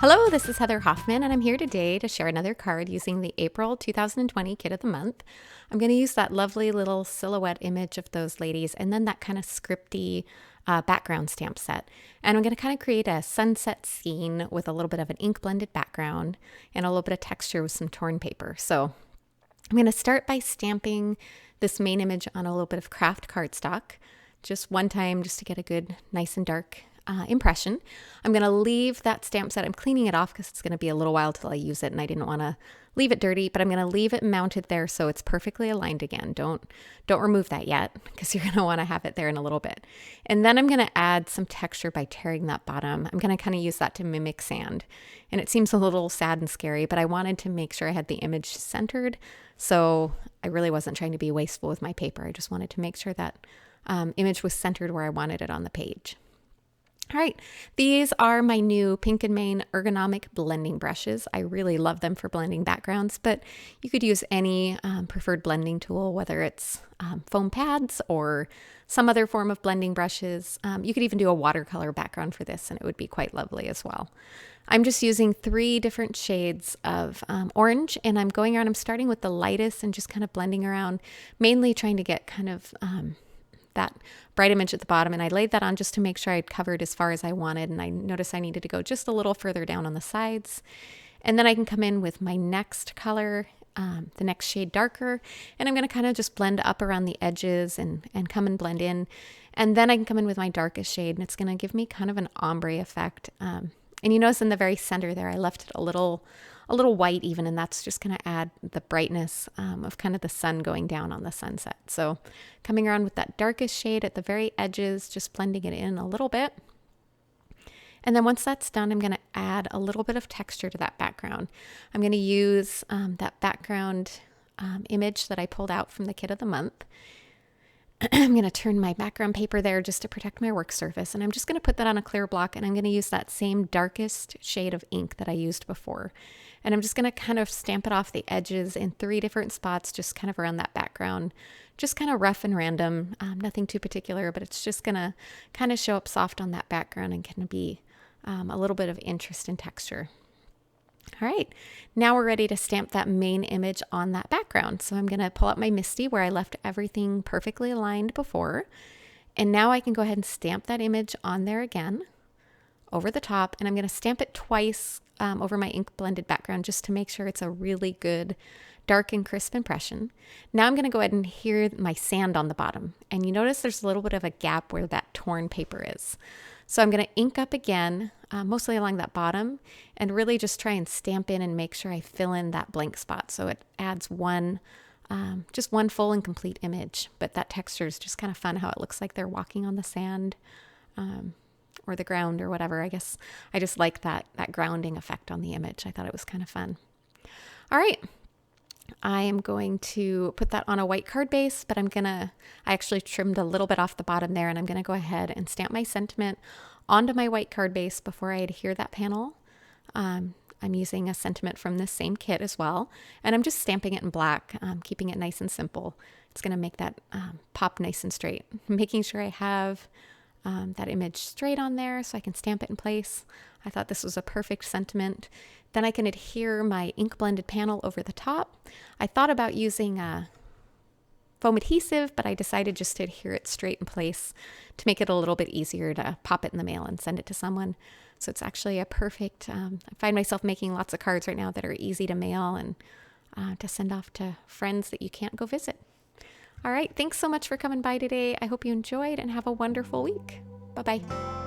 Hello, this is Heather Hoffman, and I'm here today to share another card using the April 2020 Kit of the Month. I'm going to use that lovely little silhouette image of those ladies and then that kind of scripty background stamp set. And I'm going to kind of create a sunset scene with a little bit of an ink blended background and a little bit of texture with some torn paper. So I'm going to start by stamping this main image on a little bit of craft cardstock, just one time just to get a good, nice and dark impression. I'm going to leave that stamp set. I'm cleaning it off because it's going to be a little while till I use it and I didn't want to leave it dirty, but I'm going to leave it mounted there so it's perfectly aligned again. Don't remove that yet because you're going to want to have it there in a little bit. And then I'm going to add some texture by tearing that bottom. I'm going to kind of use that to mimic sand. And it seems a little sad and scary, but I wanted to make sure I had the image centered. So I really wasn't trying to be wasteful with my paper. I just wanted to make sure that image was centered where I wanted it on the page. All right, these are my new Pink & Main ergonomic blending brushes. I really love them for blending backgrounds, but you could use any preferred blending tool, whether it's foam pads or some other form of blending brushes. You could even do a watercolor background for this and it would be quite lovely as well. I'm just using 3 different shades of orange and I'm going around, I'm starting with the lightest and just kind of blending around, mainly trying to get kind of that bright image at the bottom, and I laid that on just to make sure I'd covered as far as I wanted, and I noticed I needed to go just a little further down on the sides. And then I can come in with my next color, the next shade darker, and I'm going to kind of just blend up around the edges and come and blend in. And then I can come in with my darkest shade, and it's going to give me kind of an ombre effect. And you notice in the very center there, I left it a little white even, and that's just going to add the brightness of kind of the sun going down on the sunset. So coming around with that darkest shade at the very edges, just blending it in a little bit. And then once that's done, I'm going to add a little bit of texture to that background. I'm going to use that background image that I pulled out from the Kit of the Month. I'm going to turn my background paper there just to protect my work surface, and I'm just going to put that on a clear block, and I'm going to use that same darkest shade of ink that I used before. And I'm just going to kind of stamp it off the edges in 3 different spots, just kind of around that background, just kind of rough and random, nothing too particular, but it's just going to kind of show up soft on that background and kind of be a little bit of interest and texture. All right, now we're ready to stamp that main image on that background. So I'm going to pull out my MISTI where I left everything perfectly aligned before. And now I can go ahead and stamp that image on there again over the top. And I'm going to stamp it twice over my ink blended background just to make sure it's a really good dark and crisp impression. Now I'm going to go ahead and adhere my sand on the bottom. And you notice there's a little bit of a gap where that torn paper is. So I'm going to ink up again, mostly along that bottom, and really just try and stamp in and make sure I fill in that blank spot. So it adds just one full and complete image. But that texture is just kind of fun, how it looks like they're walking on the sand or the ground or whatever. I guess I just like that grounding effect on the image. I thought it was kind of fun. All right. I am going to put that on a white card base, but I actually trimmed a little bit off the bottom there, and I'm going to go ahead and stamp my sentiment onto my white card base before I adhere that panel. I'm using a sentiment from this same kit as well, and I'm just stamping it in black, keeping it nice and simple. It's going to make that pop nice and straight. Making sure I have that image straight on there so I can stamp it in place. I thought this was a perfect sentiment. Then I can adhere my ink blended panel over the top. I thought about using foam adhesive, but I decided just to adhere it straight in place to make it a little bit easier to pop it in the mail and send it to someone. So it's actually a perfect, I find myself making lots of cards right now that are easy to mail and to send off to friends that you can't go visit. All right, thanks so much for coming by today. I hope you enjoyed and have a wonderful week. Bye-bye.